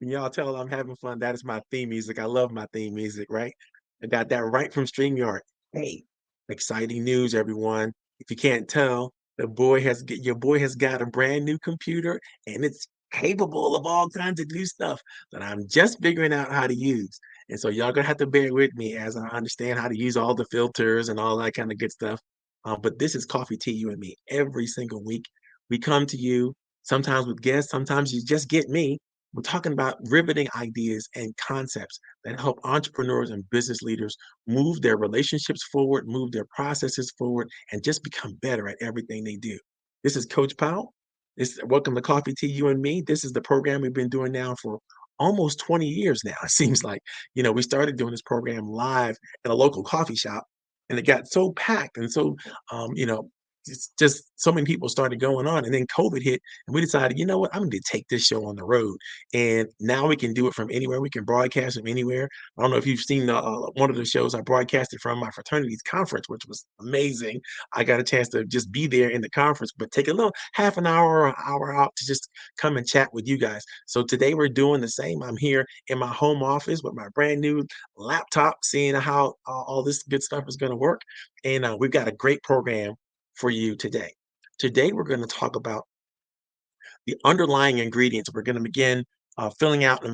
Y'all tell I'm having fun. That is my theme music. I love my theme music, right? I got that right from StreamYard. Hey, exciting news, everyone. If you can't tell, your boy has got a brand new computer and it's capable of all kinds of new stuff that I'm just figuring out how to use. And so y'all gonna have to bear with me as I understand how to use all the filters and all that kind of good stuff. But this is Coffee Tea, you and me. Every single week, we come to you, sometimes with guests, sometimes you just get me. We're talking about riveting ideas and concepts that help entrepreneurs and business leaders move their relationships forward, move their processes forward, and just become better at everything they do. This is Coach Powell. Welcome to Coffee Tea, you and me. This is the program we've been doing now for almost 20 years now. It seems like, we started doing this program live at a local coffee shop, and it got so packed and so, it's just so many people started going on, and then COVID hit, and we decided, you know what, I'm going to take this show on the road, and now we can do it from anywhere. We can broadcast from anywhere. I don't know if you've seen one of the shows I broadcasted from my fraternity's conference, which was amazing. I got a chance to just be there in the conference, but take a little half an hour or an hour out to just come and chat with you guys. So today we're doing the same. I'm here in my home office with my brand new laptop, seeing how all this good stuff is going to work. And we've got a great program for you today. Today, we're going to talk about the underlying ingredients. We're going to begin filling out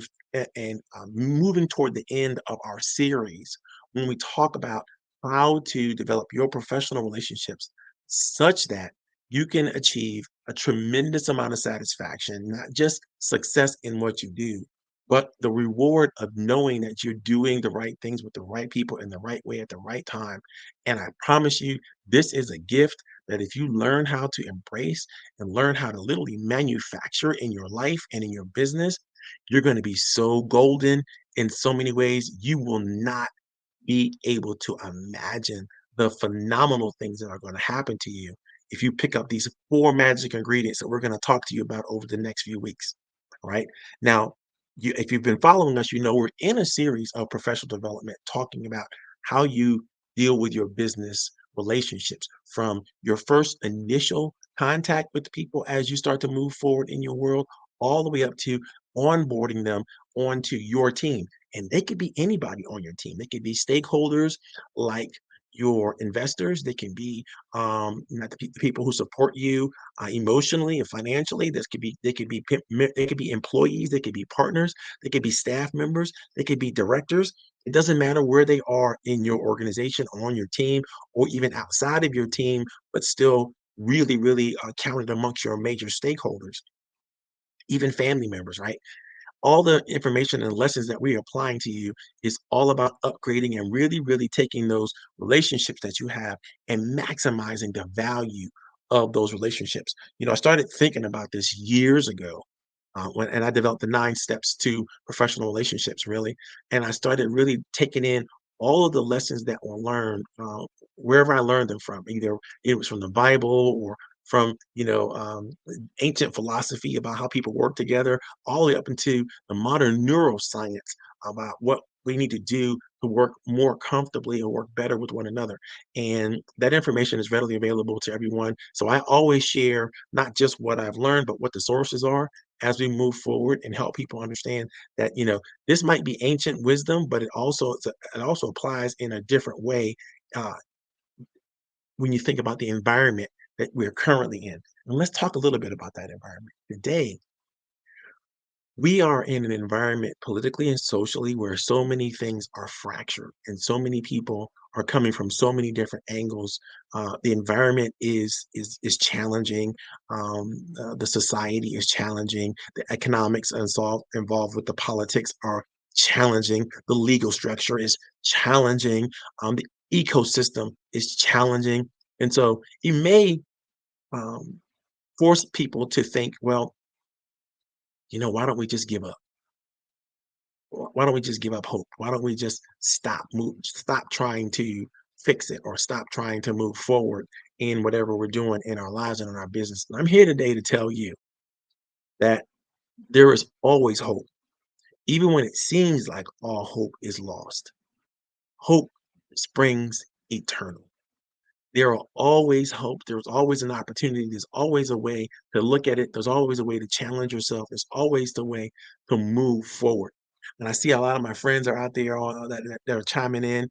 and moving toward the end of our series when we talk about how to develop your professional relationships such that you can achieve a tremendous amount of satisfaction, not just success in what you do, but the reward of knowing that you're doing the right things with the right people in the right way at the right time. And I promise you, this is a gift that if you learn how to embrace and learn how to literally manufacture in your life and in your business, you're going to be so golden in so many ways. You will not be able to imagine the phenomenal things that are going to happen to you if you pick up these four magic ingredients that we're going to talk to you about over the next few weeks. All right. Now, if you've been following us, we're in a series of professional development talking about how you deal with your business relationships from your first initial contact with people as you start to move forward in your world, all the way up to onboarding them onto your team. And they could be anybody on your team. They could be stakeholders like your investors, they can be not the people who support you emotionally and financially. This could be they could be employees, they could be partners, they could be staff members, they could be directors. It doesn't matter where they are in your organization, on your team, or even outside of your team, but still really, really counted amongst your major stakeholders, even family members, right? All the information and lessons that we are applying to you is all about upgrading and really, really taking those relationships that you have and maximizing the value of those relationships. I started thinking about this years ago and I developed the 9 steps to professional relationships, really. And I started really taking in all of the lessons that were learned wherever I learned them from. Either it was from the Bible or from ancient philosophy about how people work together, all the way up into the modern neuroscience about what we need to do to work more comfortably or work better with one another. And that information is readily available to everyone. So I always share not just what I've learned, but what the sources are as we move forward and help people understand that this might be ancient wisdom, but it also applies in a different way uh, when you think about the environment that we're currently in. And let's talk a little bit about that environment. Today, we are in an environment politically and socially where so many things are fractured and so many people are coming from so many different angles. The environment is challenging. The society is challenging. The economics involved with the politics are challenging. The legal structure is challenging. The ecosystem is challenging, and so it may um, force people to think, well, why don't we just give up? Why don't we just give up hope? Why don't we just stop trying to fix it or stop trying to move forward in whatever we're doing in our lives and in our business? And I'm here today to tell you that there is always hope, even when it seems like all hope is lost. Hope springs eternal. There are always hope. There's always an opportunity. There's always a way to look at it. There's always a way to challenge yourself. There's always the way to move forward. And I see a lot of my friends are out there that are chiming in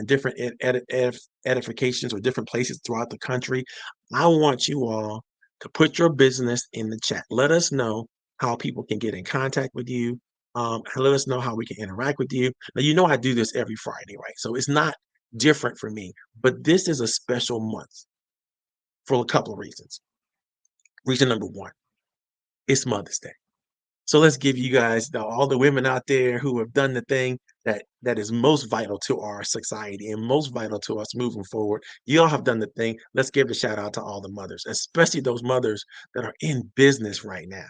different edifications or different places throughout the country. I want you all to put your business in the chat. Let us know how people can get in contact with you. And let us know how we can interact with you. Now, I do this every Friday, right? So it's not different for me. But this is a special month for a couple of reasons. Reason number one, it's Mother's Day. So let's give you guys all the women out there who have done the thing that is most vital to our society and most vital to us moving forward. You all have done the thing. Let's give a shout out to all the mothers, especially those mothers that are in business right now.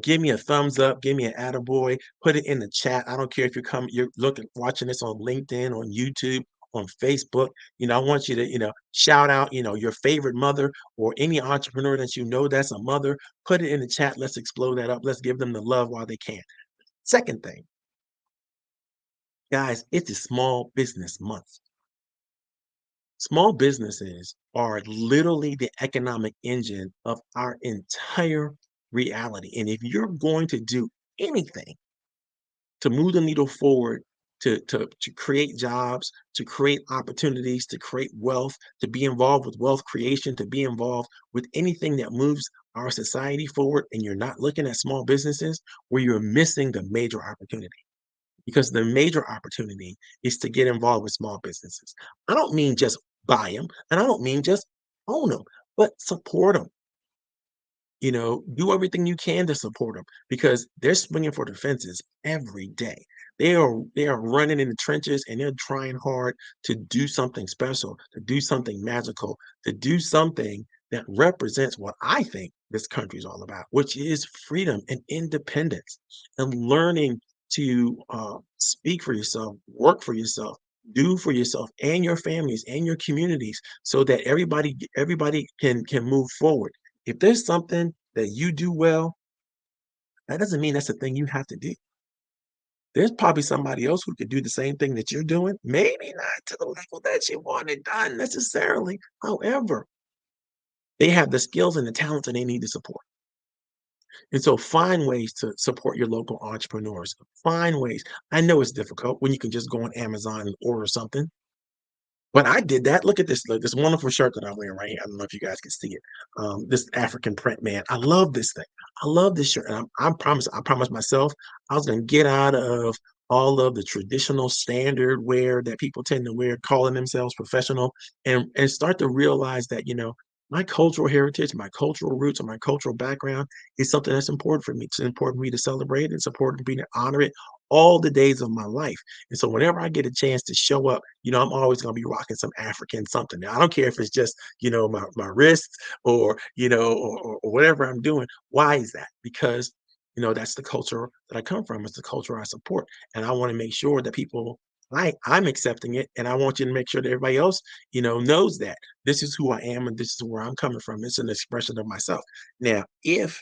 Give me a thumbs up, give me an attaboy, put it in the chat. I don't care if you're looking, watching this on LinkedIn, on YouTube, on Facebook. I want you to, shout out, your favorite mother or any entrepreneur that that's a mother. Put it in the chat. Let's explode that up. Let's give them the love while they can. Second thing, guys, it's a small business month. Small businesses are literally the economic engine of our entire reality. And if you're going to do anything to move the needle forward, to create jobs, to create opportunities, to create wealth, to be involved with wealth creation, to be involved with anything that moves our society forward, and you're not looking at small businesses, where you're missing the major opportunity. Because the major opportunity is to get involved with small businesses. I don't mean just buy them, and I don't mean just own them, but support them. Do everything you can to support them because they're swinging for the fences every day. They are running in the trenches and they're trying hard to do something special, to do something magical, to do something that represents what I think this country is all about, which is freedom and independence and learning to speak for yourself, work for yourself, do for yourself and your families and your communities so that everybody can move forward. If there's something that you do well, that doesn't mean that's the thing you have to do. There's probably somebody else who could do the same thing that you're doing, maybe not to the level that you want it done necessarily. However, they have the skills and the talents and they need the support. And so find ways to support your local entrepreneurs. Find ways. I know it's difficult when you can just go on Amazon and order something. When I did that, look, this wonderful shirt that I'm wearing right here. I don't know if you guys can see it. This African print, man. I love this thing. I love this shirt. And I promised myself I was gonna get out of all of the traditional standard wear that people tend to wear, calling themselves professional, and start to realize that, my cultural heritage, my cultural roots, and my cultural background is something that's important for me. It's important for me to celebrate. It's important for me to honor it all the days of my life. And so whenever I get a chance to show up, I'm always going to be rocking some African something. Now, I don't care if it's just, my wrists or, or whatever I'm doing. Why is that? Because, that's the culture that I come from. It's the culture I support. And I want to make sure that I'm accepting it. And I want you to make sure that everybody else, knows that this is who I am and this is where I'm coming from. It's an expression of myself. Now, if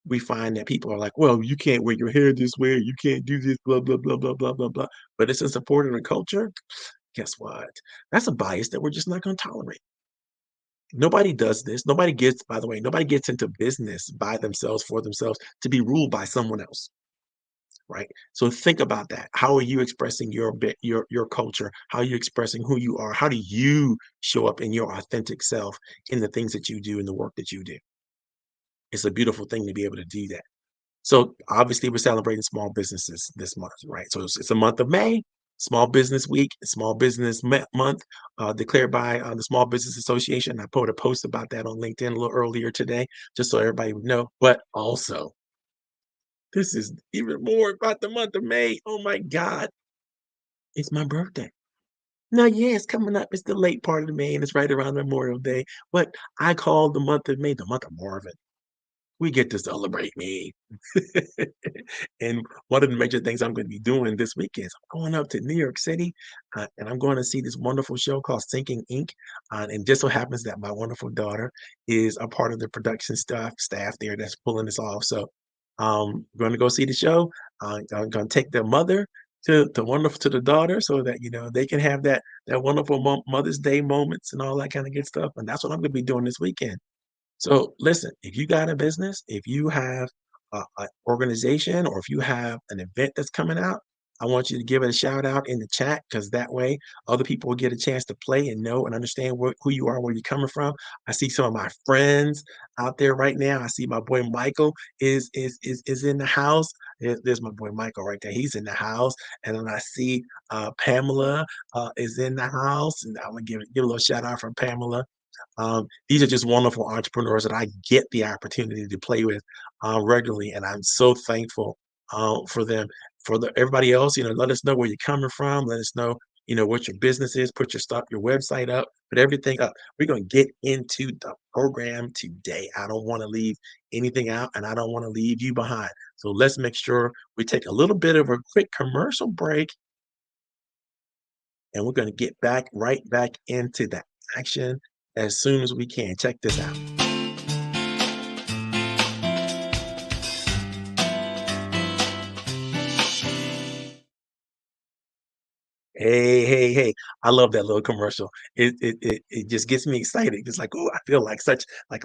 we find that people are like, well, you can't wear your hair this way, you can't do this, blah, blah, blah, blah, blah, blah, blah. But it's in support of the culture. Guess what? That's a bias that we're just not going to tolerate. Nobody does this. By the way, nobody gets into business by themselves for themselves to be ruled by someone else. Right. So think about that. How are you expressing your culture? How are you expressing who you are? How do you show up in your authentic self in the things that you do and the work that you do? It's a beautiful thing to be able to do that. So obviously, we're celebrating small businesses this month, right? So it's a month of May, Small Business Week, Small Business Month, declared by the Small Business Association. I put a post about that on LinkedIn a little earlier today, just so everybody would know. But also, this is even more about the month of May. Oh my God, it's my birthday. Now, yeah, it's coming up. It's the late part of May, and it's right around Memorial Day. But I call the month of May the month of Marvin. We get to celebrate me. And one of the major things I'm gonna be doing this weekend is I'm going up to New York City, and I'm going to see this wonderful show called Sinking Ink. And just so happens that my wonderful daughter is a part of the production staff there that's pulling this off. So, gonna go see the show. I'm gonna take the mother to the daughter so that they can have that wonderful Mother's Day moments and all that kind of good stuff. And that's what I'm gonna be doing this weekend. So listen, if you got a business, if you have an organization, or if you have an event that's coming out, I want you to give it a shout out in the chat because that way other people will get a chance to play and know and understand who you are, where you're coming from. I see some of my friends out there right now. I see my boy Michael is in the house. There's my boy Michael right there. He's in the house, and then I see Pamela is in the house, and I'm gonna give a little shout out from Pamela. These are just wonderful entrepreneurs that I get the opportunity to play with regularly, and I'm so thankful for them. Everybody else, let us know where you're coming from. Let us know, what your business is. Put your website up, put everything up. We're gonna get into the program today. I don't want to leave anything out, and I don't want to leave you behind. So let's make sure we take a little bit of a quick commercial break, and we're gonna get right back into the action as soon as we can. Check this out. Hey, hey, hey. I love that little commercial. It just gets me excited. It's like, oh, I feel like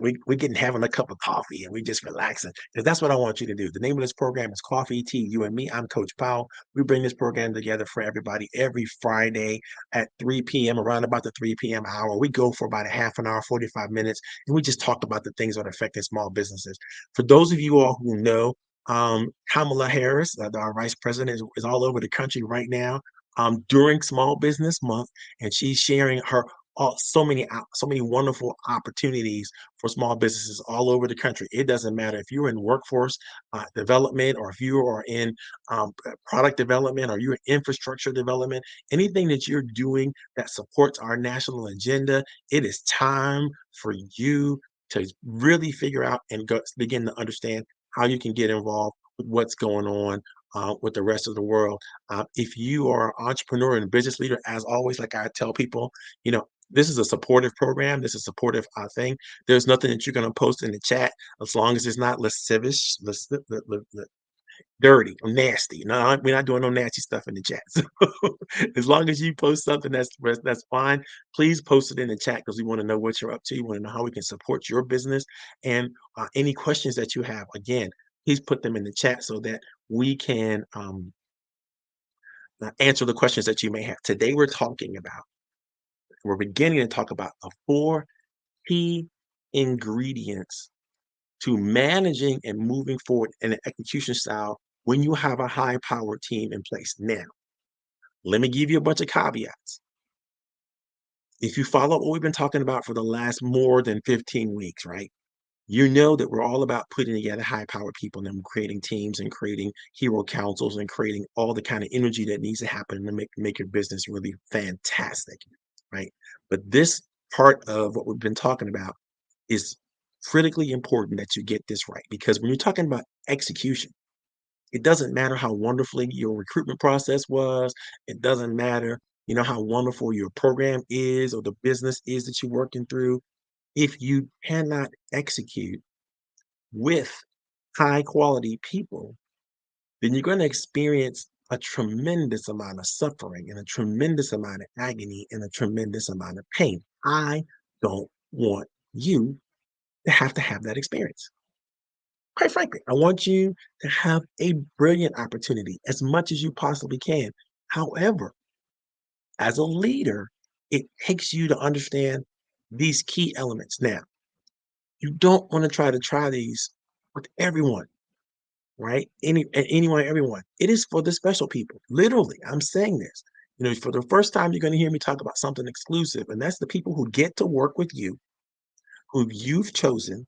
we're getting having a cup of coffee and we just relaxing. Because that's what I want you to do. The name of this program is Coffee, Tea, You and Me. I'm Coach Powell. We bring this program together for everybody every Friday at 3 p.m., around about the 3 p.m. hour. We go for about a half an hour, 45 minutes, and we just talk about the things that are affecting small businesses. For those of you all who know, Kamala Harris, our vice president, is all over the country right now during Small Business Month, and she's sharing so many wonderful opportunities for small businesses all over the country. It doesn't matter if you're in workforce development, or if you are in product development, or you're in infrastructure development, anything that you're doing that supports our national agenda. It is time for you to really figure out and begin to understand how you can get involved with what's going on with the rest of the world. If you are an entrepreneur and business leader, as always, like I tell people, this is a supportive program. This is a supportive thing. There's nothing that you're going to post in the chat as long as it's not lascivious, dirty or nasty. No, we're not doing no nasty stuff in the chat. So as long as you post something that's fine, please post it in the chat because we want to know what you're up to. We want to know how we can support your business, and any questions that you have. Again, please put them in the chat so that we can answer the questions that you may have. Today, we're talking about We're beginning to talk about the four key ingredients to managing and moving forward in an execution style when you have a high powered team in place. Now, let me give you a bunch of caveats. If you follow what we've been talking about for the last more than 15 weeks, right? You know that we're all about putting together high powered people and creating teams and creating hero councils and creating all the kind of energy that needs to happen to make your business really fantastic, right? But this part of what we've been talking about is critically important that you get this right, because when you're talking about execution, it doesn't matter how wonderfully your recruitment process was. It doesn't matter, how wonderful your program is or the business is that you're working through. If you cannot execute with high quality people, then you're going to experience a tremendous amount of suffering and a tremendous amount of agony and a tremendous amount of pain. I don't want you to have that experience. Quite frankly, I want you to have a brilliant opportunity as much as you possibly can. However, as a leader, it takes you to understand these key elements. Now, you don't want to try these with everyone, right? Anyone, everyone. It is for the special people. Literally, I'm saying this. For the first time, you're going to hear me talk about something exclusive, and that's the people who get to work with you, who you've chosen,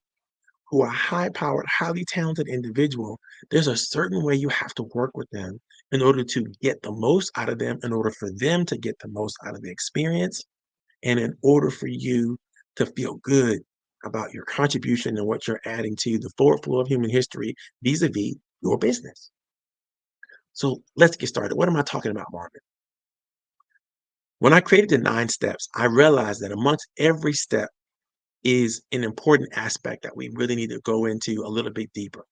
who are high-powered, highly talented individual. There's a certain way you have to work with them in order to get the most out of them, in order for them to get the most out of the experience, and in order for you to feel good about your contribution and what you're adding to the forward flow of human history vis-a-vis your business. So let's get started. What am I talking about, Marvin? When I created the 9 steps, I realized that amongst every step is an important aspect that we really need to go into a little bit deeper.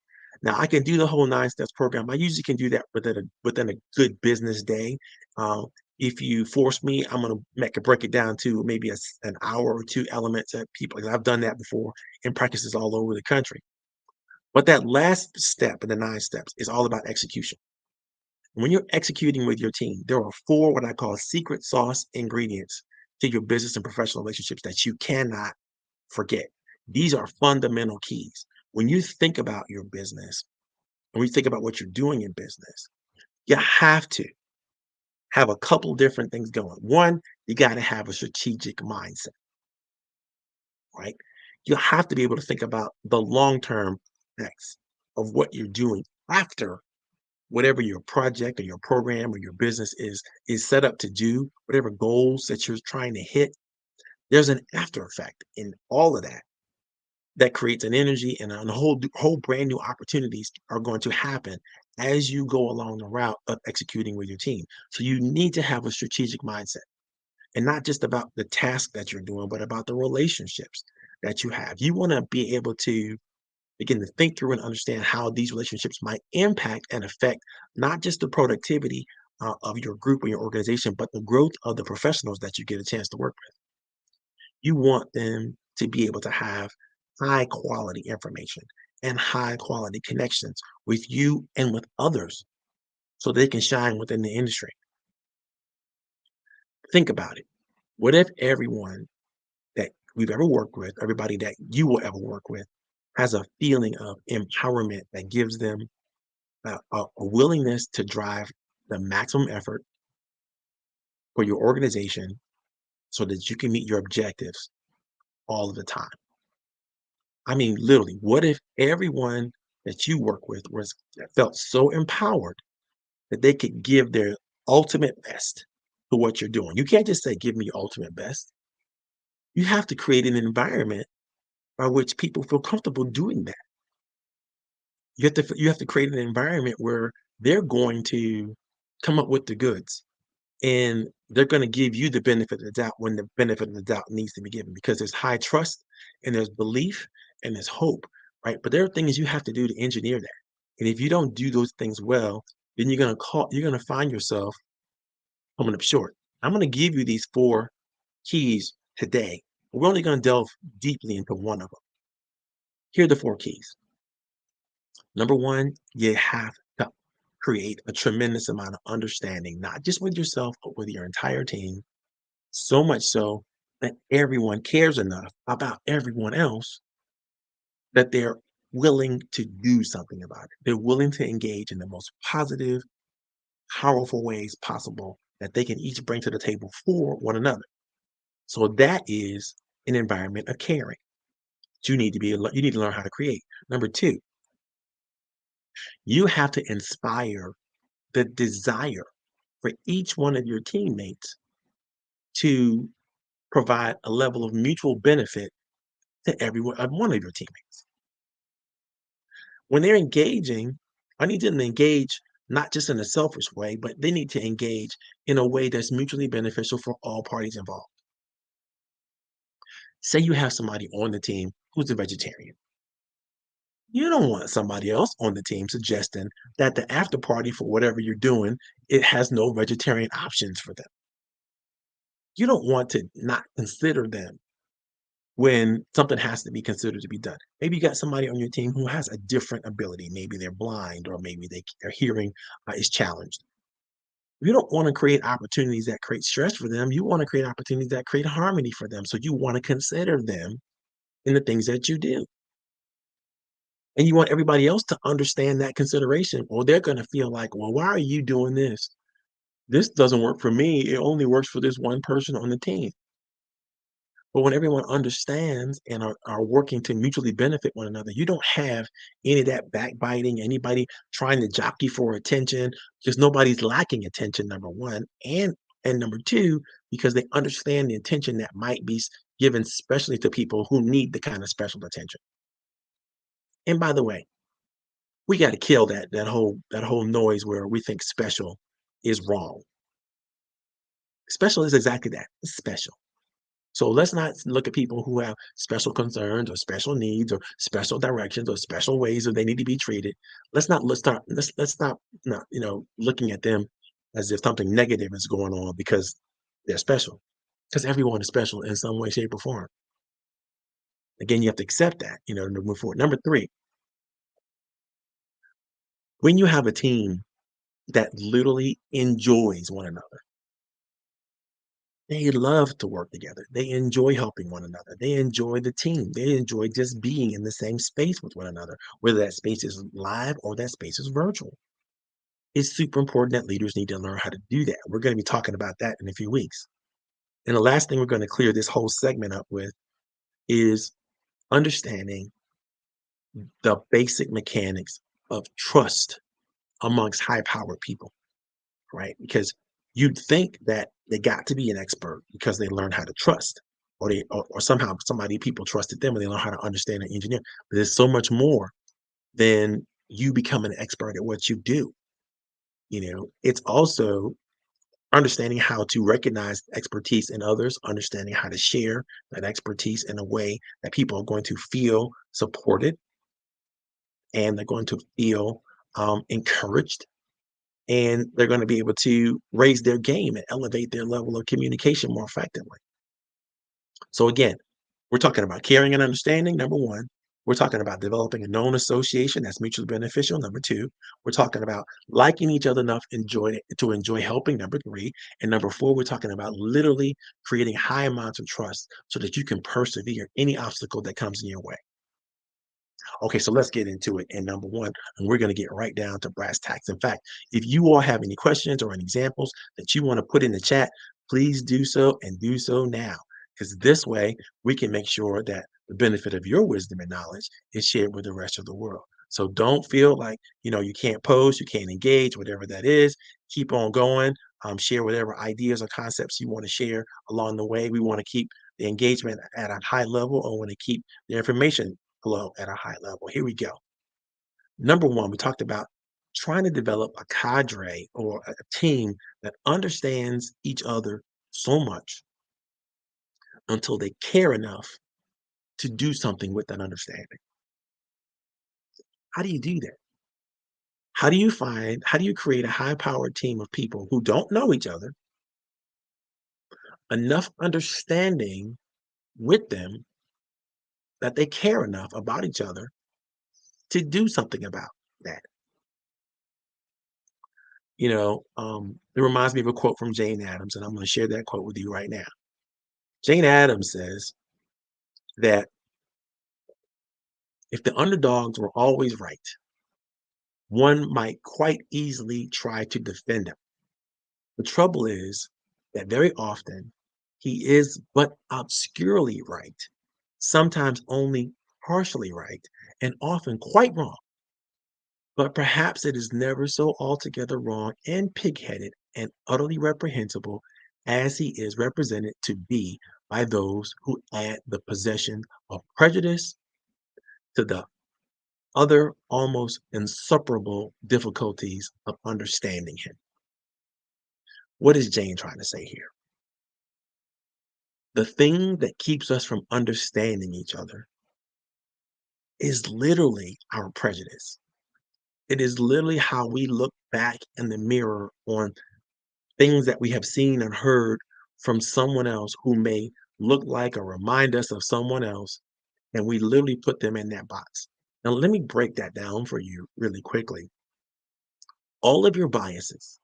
Now, I can do the whole 9 steps program. I usually can do that within a good business day. Uh, if you force me, I'm going to break it down to maybe an hour or two elements that people, because I've done that before in practices all over the country. But that last step in the 9 steps is all about execution. When you're executing with your team, there are 4 what I call secret sauce ingredients to your business and professional relationships that you cannot forget. These are fundamental keys. When you think about your business, when you think about what you're doing in business, you have to have a couple different things going. One, you got to have a strategic mindset, right? You have to be able to think about the long-term effects of what you're doing after whatever your project or your program or your business is set up to do, whatever goals that you're trying to hit. There's an after effect in all of that that creates an energy, and a whole brand new opportunities are going to happen as you go along the route of executing with your team. So you need to have a strategic mindset, and not just about the task that you're doing, but about the relationships that you have. You want to be able to begin to think through and understand how these relationships might impact and affect not just the productivity of your group or your organization, but the growth of the professionals that you get a chance to work with. You want them to be able to have high quality information and high quality connections with you and with others so they can shine within the industry. Think about it. What if everyone that we've ever worked with, everybody that you will ever work with, has a feeling of empowerment that gives them a willingness to drive the maximum effort for your organization so that you can meet your objectives all of the time? I mean, literally, what if everyone that you work with felt so empowered that they could give their ultimate best to what you're doing? You can't just say, "Give me your ultimate best." You have to create an environment by which people feel comfortable doing that. You have to create an environment where they're going to come up with the goods, and they're going to give you the benefit of the doubt when the benefit of the doubt needs to be given, because there's high trust and there's belief and there's hope, right? But there are things you have to do to engineer that. And if you don't do those things well, then you're going to find yourself coming up short. I'm going to give you these 4 keys today. We're only going to delve deeply into one of them. Here are the 4 keys. Number one, you have to create a tremendous amount of understanding, not just with yourself, but with your entire team. So much so that everyone cares enough about everyone else that they're willing to do something about it. They're willing to engage in the most positive, powerful ways possible that they can each bring to the table for one another. So that is an environment of caring. You need to learn how to create. Number two, you have to inspire the desire for each one of your teammates to provide a level of mutual benefit to one of your teammates. When they're engaging, I need them to engage not just in a selfish way, but they need to engage in a way that's mutually beneficial for all parties involved. Say you have somebody on the team who's a vegetarian. You don't want somebody else on the team suggesting that the after party for whatever you're doing, it has no vegetarian options for them. You don't want to not consider them when something has to be considered to be done. Maybe you got somebody on your team who has a different ability. Maybe they're blind or maybe their hearing is challenged. You don't want to create opportunities that create stress for them. You want to create opportunities that create harmony for them. So you want to consider them in the things that you do. And you want everybody else to understand that consideration, or they're going to feel like, well, why are you doing this? This doesn't work for me. It only works for this one person on the team. But when everyone understands and are working to mutually benefit one another, you don't have any of that backbiting, anybody trying to jockey for attention, because nobody's lacking attention, number one. And number two, because they understand the attention that might be given especially to people who need the kind of special attention. And by the way, we got to kill that whole noise where we think special is wrong. Special is exactly that. It's special. So let's not look at people who have special concerns or special needs or special directions or special ways that they need to be treated. Let's stop not, looking at them as if something negative is going on because they're special. Because everyone is special in some way, shape, or form. Again, you have to accept that, to move forward. Number three, when you have a team that literally enjoys one another, they love to work together. They enjoy helping one another. They enjoy the team. They enjoy just being in the same space with one another, whether that space is live or that space is virtual. It's super important that leaders need to learn how to do that. We're going to be talking about that in a few weeks. And the last thing we're going to clear this whole segment up with is understanding the basic mechanics of trust amongst high powered people, right? Because you'd think that they got to be an expert because they learn how to trust, or somehow people trusted them and they learn how to understand and engineer. But there's so much more than you become an expert at what you do. It's also understanding how to recognize expertise in others, understanding how to share that expertise in a way that people are going to feel supported and they're going to feel encouraged and they're going to be able to raise their game and elevate their level of communication more effectively. So again, we're talking about caring and understanding, number one. We're talking about developing a known association that's mutually beneficial, number two. We're talking about liking each other enough to enjoy helping, number three. And number four, we're talking about literally creating high amounts of trust so that you can persevere any obstacle that comes in your way. Okay, so let's get into it. And number one, and we're going to get right down to brass tacks. In fact, if you all have any questions or any examples that you want to put in the chat, please do so and do so now. Because this way we can make sure that the benefit of your wisdom and knowledge is shared with the rest of the world. So don't feel like you can't post, you can't engage, whatever that is. Keep on going. Share whatever ideas or concepts you want to share along the way. We want to keep the engagement at a high level, or want to keep the information flow at a high level. Here we go. Number one, we talked about trying to develop a cadre or a team that understands each other so much until they care enough to do something with that understanding. How do you do that? How do you create a high powered team of people who don't know each other, enough understanding with them that they care enough about each other to do something about that? It reminds me of a quote from Jane Addams, and I'm going to share that quote with you right now. Jane Addams says that if the underdogs were always right, one might quite easily try to defend him. The trouble is that very often he is but obscurely right, sometimes only partially right, and often quite wrong. But perhaps it is never so altogether wrong and pig-headed and utterly reprehensible as he is represented to be by those who add the possession of prejudice to the other almost insuperable difficulties of understanding him. What is Jane trying to say here? The thing that keeps us from understanding each other is literally our prejudice. It is literally how we look back in the mirror on things that we have seen and heard from someone else who may look like or remind us of someone else, and we literally put them in that box. Now, let me break that down for you really quickly. All of your biases,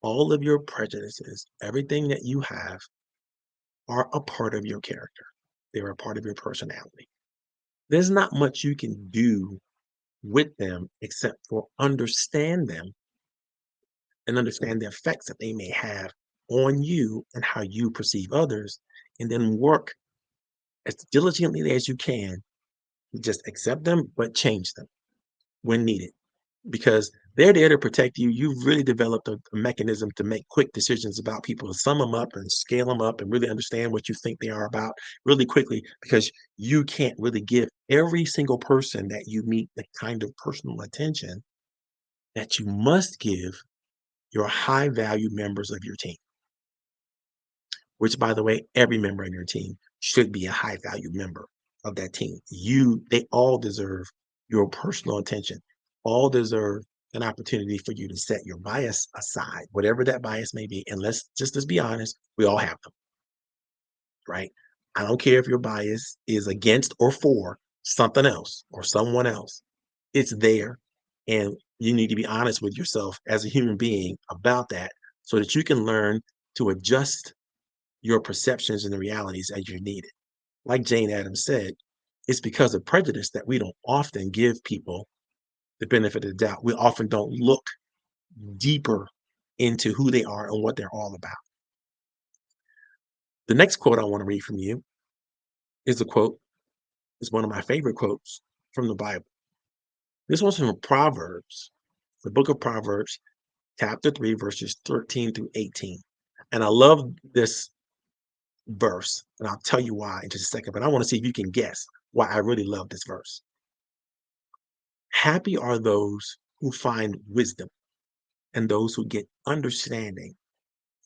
all of your prejudices, everything that you have are a part of your character. They're a part of your personality. There's not much you can do with them except for understand them and understand the effects that they may have on you and how you perceive others, and then work as diligently as you can to just accept them, but change them when needed. Because they're there to protect you. You've really developed a mechanism to make quick decisions about people, to sum them up and scale them up and really understand what you think they are about really quickly, because you can't really give every single person that you meet the kind of personal attention that you must give your high value members of your team, which, by the way, every member of your team should be a high value member of that team. They all deserve your personal attention, all deserve an opportunity for you to set your bias aside, whatever that bias may be. And let's be honest, we all have them, right? I don't care if your bias is against or for something else or someone else. It's there. And you need to be honest with yourself as a human being about that so that you can learn to adjust your perceptions and the realities as you need it. Like Jane Addams said, it's because of prejudice that we don't often give people the benefit of the doubt. We often don't look deeper into who they are and what they're all about. The next quote I want to read from you is a quote, is one of my favorite quotes from the Bible. This one's from Proverbs, the book of Proverbs, chapter 3, verses 13 through 18. And I love this verse, and I'll tell you why in just a second, but I want to see if you can guess why I really love this verse. Happy are those who find wisdom and those who get understanding,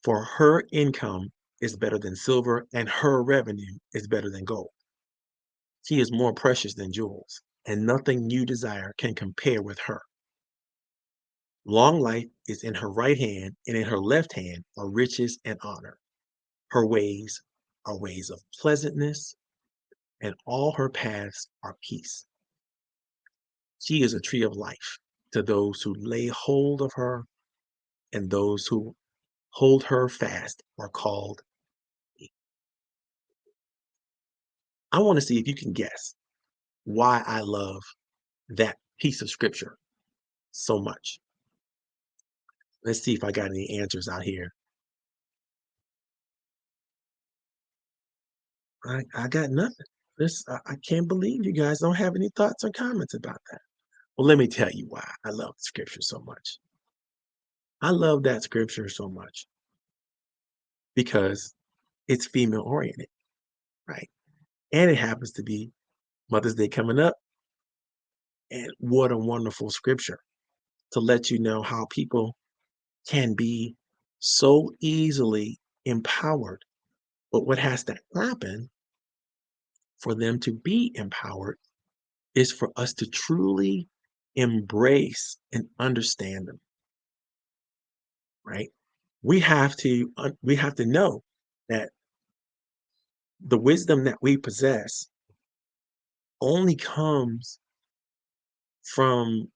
for her income is better than silver and her revenue is better than gold. She is more precious than jewels, and nothing you desire can compare with her. Long life is in her right hand, and in her left hand are riches and honor. Her ways are ways of pleasantness, and all her paths are peace. She is a tree of life to those who lay hold of her, and those who hold her fast are called. I want to see if you can guess why I love that piece of scripture so much. Let's see if I got any answers out here. I got nothing. I can't believe you guys don't have any thoughts or comments about that. Well, let me tell you why I love scripture so much. I love that scripture so much because it's female oriented, right? And it happens to be Mother's Day coming up. And what a wonderful scripture to let you know how people can be so easily empowered. But what has to happen for them to be empowered is for us to truly embrace and understand them, right? We have to know that the wisdom that we possess only comes from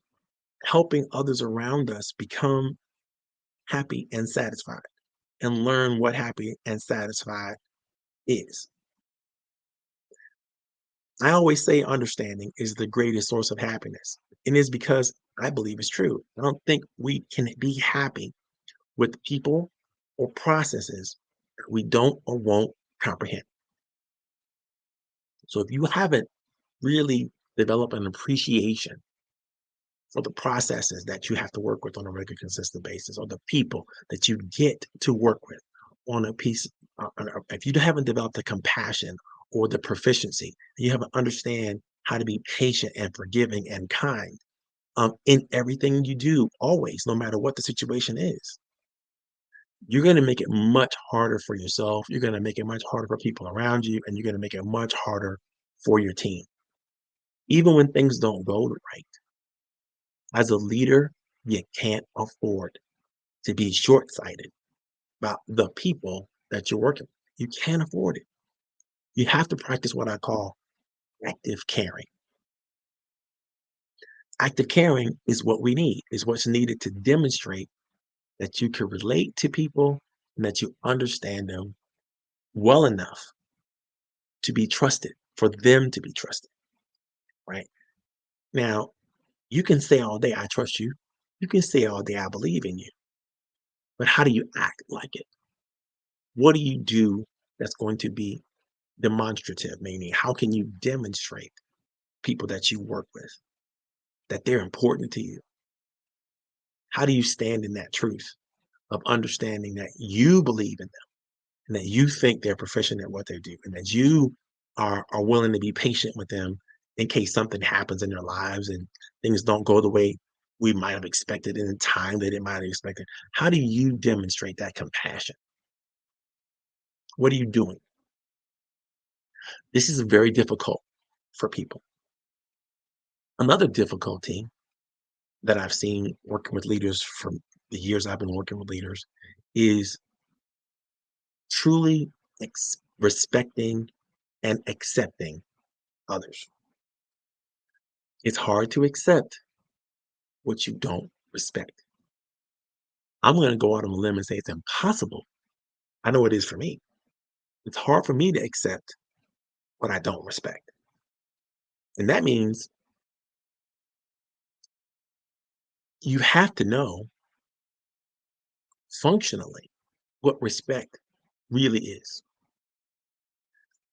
helping others around us become happy and satisfied and learn what happy and satisfied is. I always say understanding is the greatest source of happiness. And it's because I believe it's true. I don't think we can be happy with people or processes that we don't or won't comprehend. So if you haven't really developed an appreciation for the processes that you have to work with on a regular, consistent basis, or the people that you get to work with on a piece, if you haven't developed the compassion or the proficiency, you haven't understand how to be patient and forgiving and kind in everything you do, always, no matter what the situation is, you're going to make it much harder for yourself. You're going to make it much harder for people around you, and you're going to make it much harder for your team, even when things don't go right. As a leader, you can't afford to be short-sighted about the people that you're working with. You can't afford it. You have to practice what I call active caring. Active caring is what we need, is what's needed to demonstrate that you can relate to people and that you understand them well enough to be trusted, for them to be trusted, right? Now, you can say all day, I trust you. You can say all day, I believe in you. But how do you act like it? What do you do that's going to be demonstrative? Meaning, how can you demonstrate people that you work with that they're important to you? How do you stand in that truth of understanding that you believe in them and that you think they're proficient at what they do and that you are willing to be patient with them in case something happens in their lives and things don't go the way we might have expected in the time that it might have expected? How do you demonstrate that compassion? What are you doing? This is very difficult for people. Another difficulty that I've seen working with leaders from the years I've been working with leaders is truly respecting and accepting others. It's hard to accept what you don't respect. I'm going to go out on a limb and say it's impossible. I know it is for me. It's hard for me to accept what I don't respect. And that means you have to know functionally what respect really is.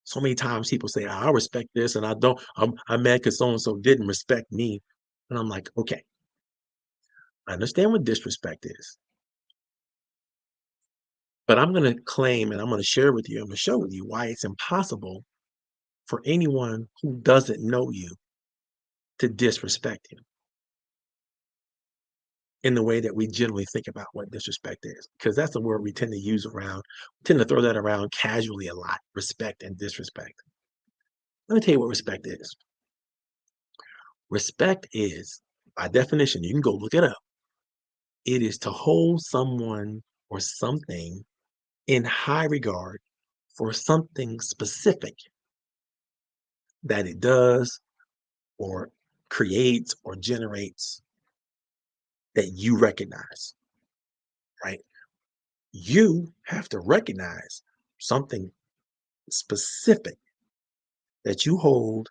So many times people say, I respect this and I don't, I'm mad because so and so didn't respect me. And I'm like, okay, I understand what disrespect is, but I'm going to claim and I'm going to share with you, I'm going to show with you why it's impossible for anyone who doesn't know you to disrespect you in the way that we generally think about what disrespect is, because that's the word we tend to use around, we tend to throw that around casually a lot, respect and disrespect. Let me tell you what respect is. Respect is, by definition, you can go look it up. It is to hold someone or something in high regard for something specific that it does or creates or generates that you recognize, right? You have to recognize something specific that you hold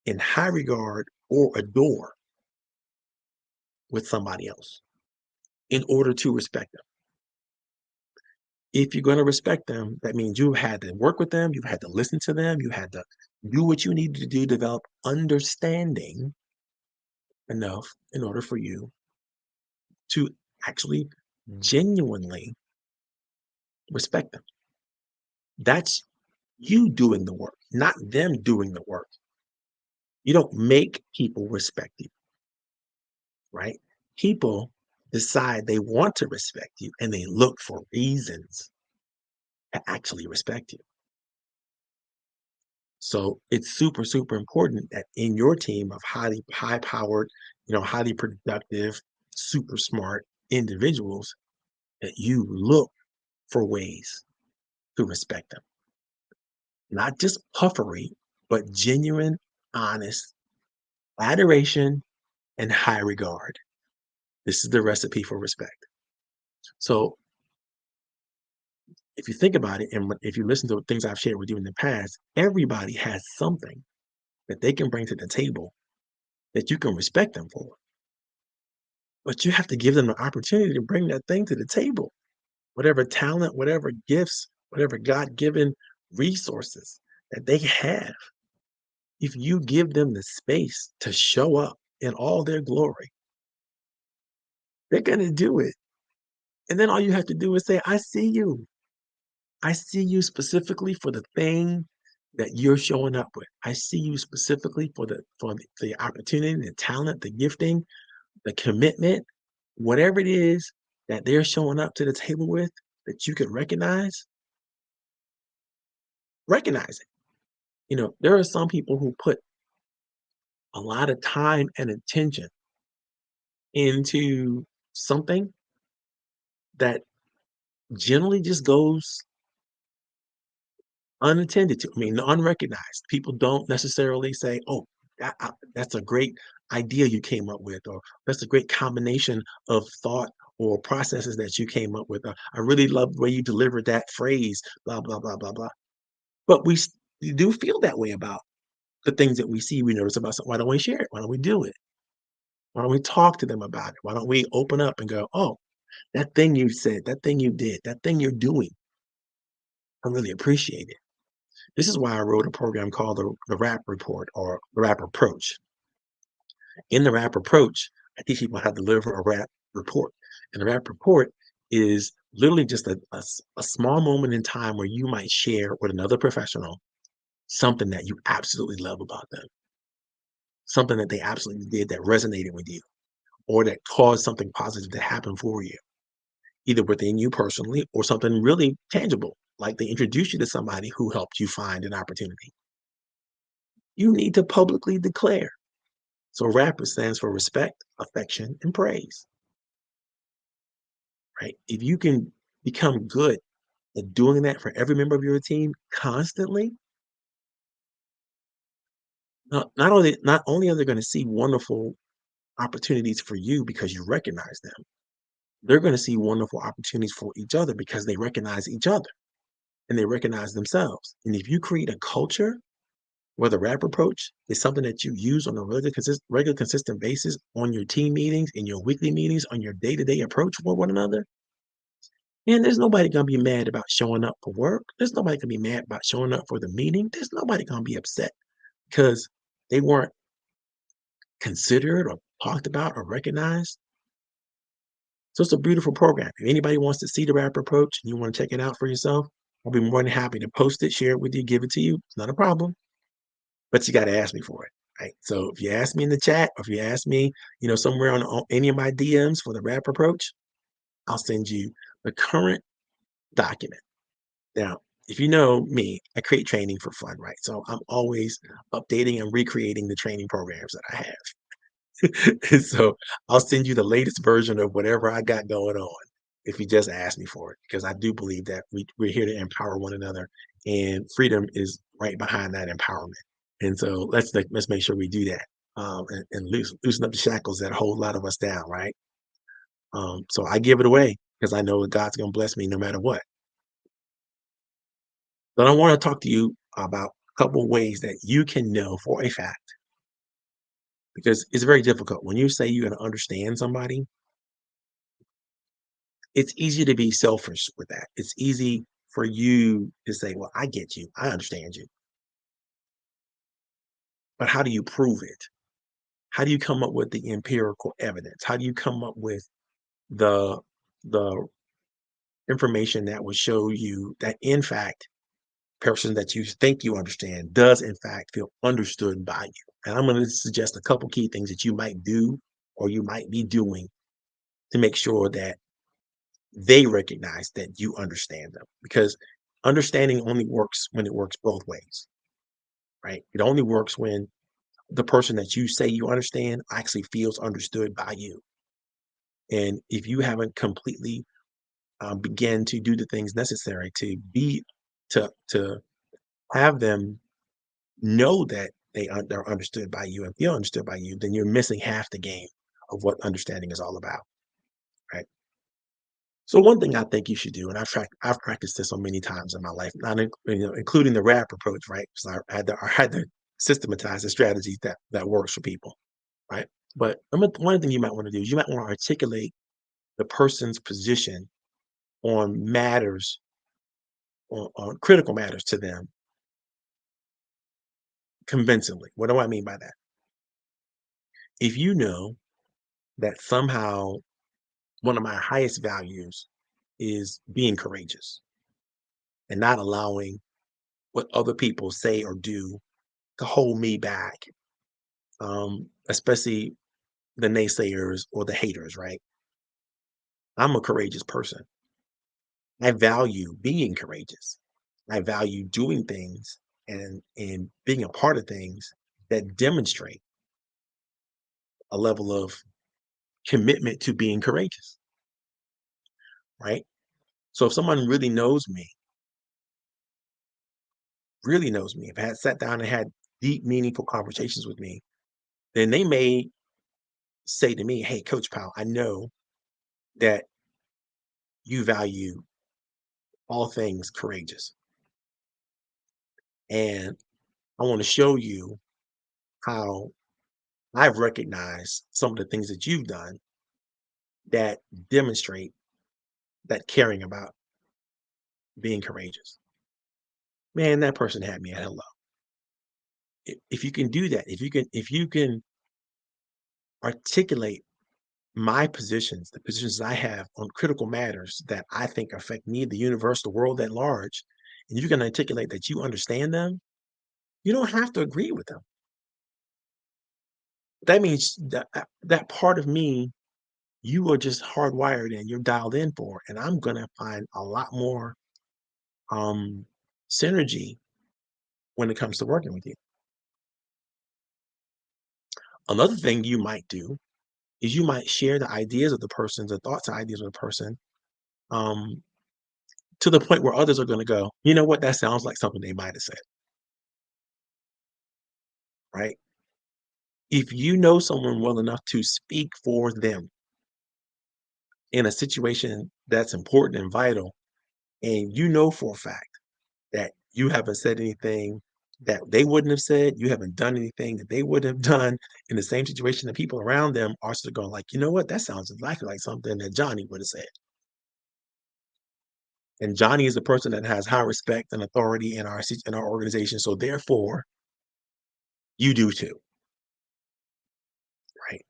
in high regard or adore with somebody else in order to respect them. If you're going to respect them, that means you've had to work with them, you've had to listen to them, you had to do what you needed to do, develop understanding enough in order for you to actually genuinely respect them. That's you doing the work, not them doing the work. You don't make people respect you, right? People decide they want to respect you and they look for reasons to actually respect you. So it's super, super important that in your team of highly high powered, highly productive, super smart individuals, that you look for ways to respect them. Not just puffery, but genuine, honest adoration and high regard. This is the recipe for respect. So if you think about it, and if you listen to things I've shared with you in the past, everybody has something that they can bring to the table that you can respect them for. But you have to give them the opportunity to bring that thing to the table. Whatever talent, whatever gifts, whatever God-given resources that they have, if you give them the space to show up in all their glory, they're going to do it. And then all you have to do is say, I see you. I see you specifically for the thing that you're showing up with. I see you specifically for the opportunity, the talent, the gifting, the commitment, whatever it is that they're showing up to the table with that you could recognize it. There are some people who put a lot of time and attention into something that generally just goes unattended to. I mean, unrecognized. People don't necessarily say, "Oh, that's a great idea you came up with," or "That's a great combination of thought or processes that you came up with." "I really love the way you delivered that phrase," blah, blah, blah, blah, blah. But we do feel that way about the things that we see, we notice about something. Why don't we share it? Why don't we do it? Why don't we talk to them about it? Why don't we open up and go, "Oh, that thing you said, that thing you did, that thing you're doing, I really appreciate it." This is why I wrote a program called the Rap Report or the Rap Approach. In the Rap Approach, I teach people how to deliver a rap report. And the rap report is literally just a small moment in time where you might share with another professional something that you absolutely love about them, something that they absolutely did that resonated with you, or that caused something positive to happen for you, either within you personally or something really tangible, like they introduced you to somebody who helped you find an opportunity. You need to publicly declare. So RAPPER stands for respect, affection, and praise, right? If you can become good at doing that for every member of your team constantly, not only are they going to see wonderful opportunities for you because you recognize them, they're going to see wonderful opportunities for each other because they recognize each other and they recognize themselves. And if you create a culture where the rap approach is something that you use on a regular, consistent basis on your team meetings, in your weekly meetings, on your day-to-day approach with one another, and there's nobody gonna be mad about showing up for work. There's nobody gonna be mad about showing up for the meeting. There's nobody gonna be upset because they weren't considered or talked about or recognized. So it's a beautiful program. If anybody wants to see the rap approach and you want to check it out for yourself, I'll be more than happy to post it, share it with you, give it to you. It's not a problem, but you got to ask me for it. Right. So if you ask me in the chat, or if you ask me, somewhere on any of my DMs for the rap approach, I'll send you the current document. Now, if you know me, I create training for fun, right? So I'm always updating and recreating the training programs that I have. And so I'll send you the latest version of whatever I got going on if you just ask me for it, because I do believe that we're here to empower one another, and freedom is right behind that empowerment. And so let's make sure we do that, and loosen up the shackles that hold a lot of us down, right? So I give it away because I know that God's going to bless me no matter what. But I want to talk to you about a couple ways that you can know for a fact, because it's very difficult. When you say you're going to understand somebody, it's easy to be selfish with that. It's easy for you to say, well, I get you, I understand you. But how do you prove it? How do you come up with the empirical evidence? How do you come up with the the information that will show you that in fact person that you think you understand does in fact feel understood by you? And I'm going to suggest a couple key things that you might do or you might be doing to make sure that they recognize that you understand them. Because understanding only works when it works both ways, right? It only works when the person that you say you understand actually feels understood by you. And if you haven't completely began to do the things necessary to have them know that they're understood by you and feel understood by you, then you're missing half the game of what understanding is all about, right? So one thing I think you should do, and I've practiced this so many times in my life, not including the rap approach, right? Because I had to systematize the strategies that works for people, right? But one thing you might want to do is you might want to articulate the person's position on matters, on critical matters to them convincingly. What do I mean by that? If you know that somehow one of my highest values is being courageous and not allowing what other people say or do to hold me back, especially the naysayers or the haters, right? I'm a courageous person. I value being courageous. I value doing things and being a part of things that demonstrate a level of commitment to being courageous, right? So if someone really knows me, if I had sat down and had deep, meaningful conversations with me, then they may say to me, "Hey, Coach Powell, I know that you value all things courageous. And I want to show you how I've recognized some of the things that you've done that demonstrate that caring about being courageous." Man, that person had me at hello. If you can do that, if you can articulate my positions, the positions I have on critical matters that I think affect me, the universe, the world at large, and you can articulate that you understand them, you don't have to agree with them. That means that part of me you are just hardwired and you're dialed in for, and I'm gonna find a lot more um synergy when it comes to working with you. Another thing you might do is you might share the ideas of the person, the thoughts and ideas of the person, um, to the point where others are gonna go, you know what, that sounds like something they might have said, right? If you know someone well enough to speak for them in a situation that's important and vital, and you know for a fact that you haven't said anything that they wouldn't have said, you haven't done anything that they would have done in the same situation, the people around them are still going like, "You know what? That sounds exactly like something that Johnny would have said." And Johnny is the person that has high respect and authority in our organization, so therefore, you do too, right?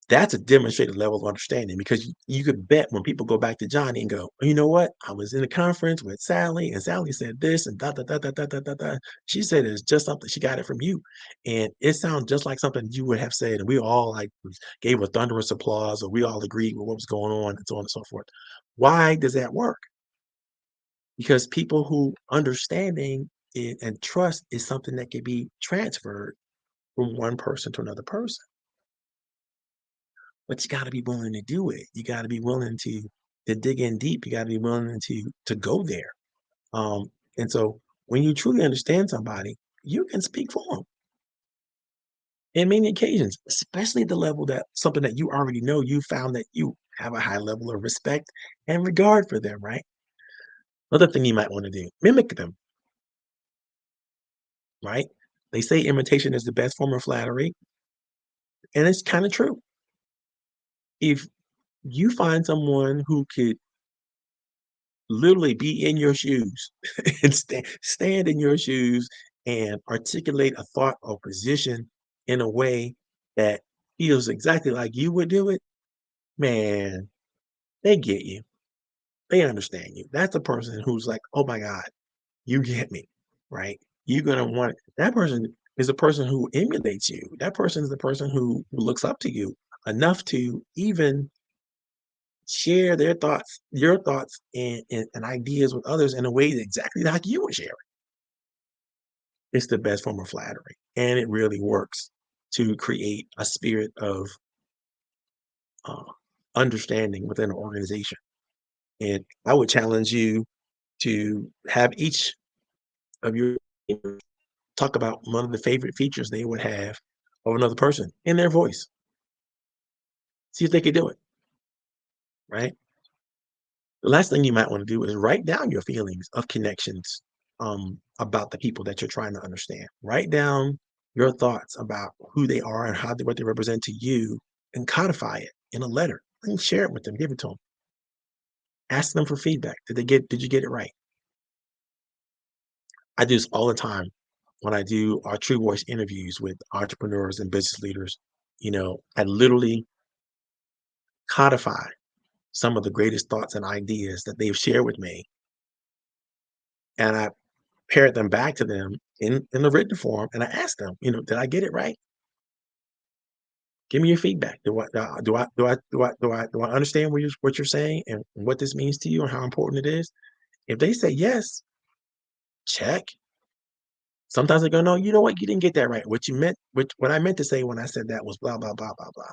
That's a demonstrated level of understanding because you could bet when people go back to Johnny and go, "You know what? I was in a conference with Sally, and Sally said this and da da da da da da da da. She said it's just something she got it from you, and it sounds just like something you would have said." And we all like gave a thunderous applause, or we all agreed with what was going on, and so on and so forth. Why does that work? Because people who understanding and trust is something that can be transferred from one person to another person. But you gotta be willing to do it. You gotta be willing to dig in deep. You gotta be willing to go there. Um, and so when you truly understand somebody, you can speak for them in many occasions, especially at the level that something that you already know, you found that you have a high level of respect and regard for them, right? Another thing you might want to do, mimic them, right? They say imitation is the best form of flattery, and it's kind of true. If you find someone who could literally be in your shoes and stand in your shoes and articulate a thought or position in a way that feels exactly like you would do it, man, they get you. They understand you. That's the person who's like, "Oh my god, you get me," right? You're gonna want that person is the person who emulates you. That person is the person who looks up to you enough to even share their thoughts, your thoughts and ideas with others in a way that exactly like you would share it. It's the best form of flattery, and it really works to create a spirit of uh, understanding within an organization. And I would challenge you to have each of your teamers talk about one of the favorite features they would have of another person in their voice. See if they could do it, right? The last thing you might want to do is write down your feelings of connections about the people that you're trying to understand. Write down your thoughts about who they are and what they represent to you, and codify it in a letter and share it with them. Give it to them. Ask them for feedback. Did you get it right? I do this all the time when I do our True Voice interviews with entrepreneurs and business leaders. I literally codify some of the greatest thoughts and ideas that they've shared with me, and I parrot them back to them in the written form, and I ask them, did I get it right? Give me your feedback. Do I understand what you're saying and what this means to you and how important it is? If they say yes, check. Sometimes they go, no, you know what? You didn't get that right. What I meant to say when I said that was blah, blah, blah, blah, blah.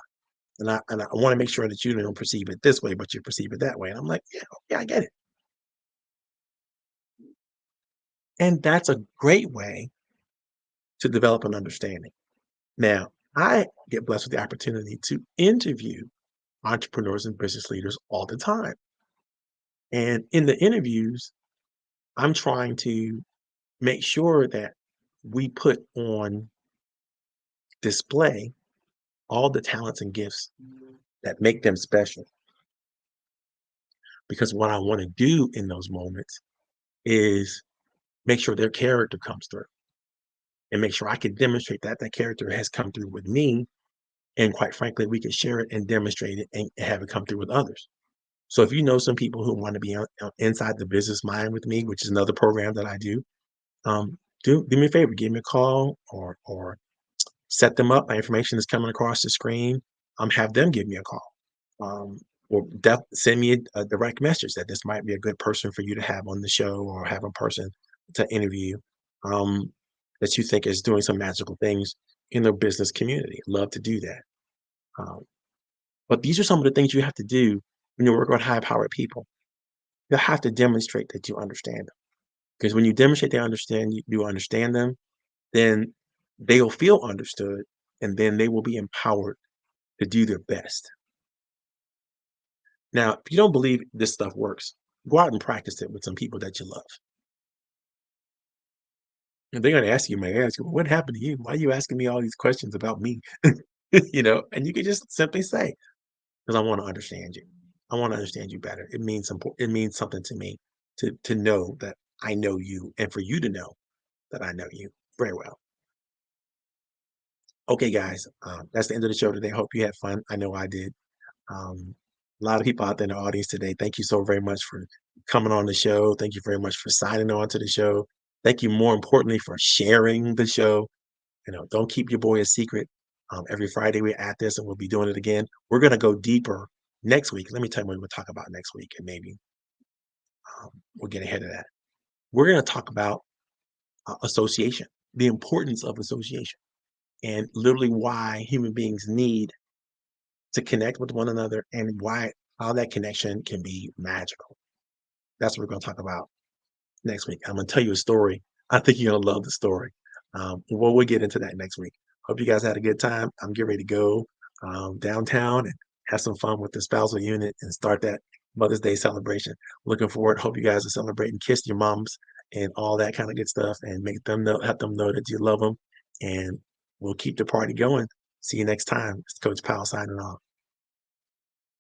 And I want to make sure that you don't perceive it this way, but you perceive it that way. And I'm like, yeah, yeah, I get it. And that's a great way to develop an understanding. Now, I get blessed with the opportunity to interview entrepreneurs and business leaders all the time. And in the interviews, I'm trying to make sure that we put on display all the talents and gifts that make them special. Because what I want to do in those moments is make sure their character comes through and make sure I can demonstrate that that character has come through with me. And quite frankly, we can share it and demonstrate it and have it come through with others. So if you know some people who want to be inside the business mind with me, which is another program that I do, do me a favor, give me a call or set them up. My information is coming across the screen. Have them give me a call. Um, or send me a direct message that this might be a good person for you to have on the show or have a person to interview um, that you think is doing some magical things in the business community. Love to do that. Um, but these are some of the things you have to do when you work with high powered people. You have to demonstrate that you understand them. Because when you demonstrate they understand you understand them, then they'll feel understood and then they will be empowered to do their best. Now, if you don't believe this stuff works, go out and practice it with some people that you love. And they're going to ask you, may ask you, "Well, what happened to you? Why are you asking me all these questions about me?" And you can just simply say, because I want to understand you. I want to understand you better. It means something to me to know that I know you and for you to know that I know you very well. Okay, guys, that's the end of the show today. Hope you had fun. I know I did. Um, a lot of people out there in the audience today. Thank you so very much for coming on the show. Thank you very much for signing on to the show. Thank you, more importantly, for sharing the show. Don't keep your boy a secret. Every Friday we're at this, and we'll be doing it again. We're gonna go deeper next week. Let me tell you what we'll talk about next week, and maybe we'll get ahead of that. We're gonna talk about association, the importance of association, and literally why human beings need to connect with one another and why how that connection can be magical. That's what we're going to talk about next week. I'm going to tell you a story. I think you're going to love the story. We'll get into that next week. Hope you guys had a good time. I'm getting ready to go downtown and have some fun with the spousal unit and start that Mother's Day celebration. Looking forward. Hope you guys are celebrating. Kiss your moms and all that kind of good stuff, and make them know, let them know that you love them. And we'll keep the party going. See you next time. It's Coach Powell signing off.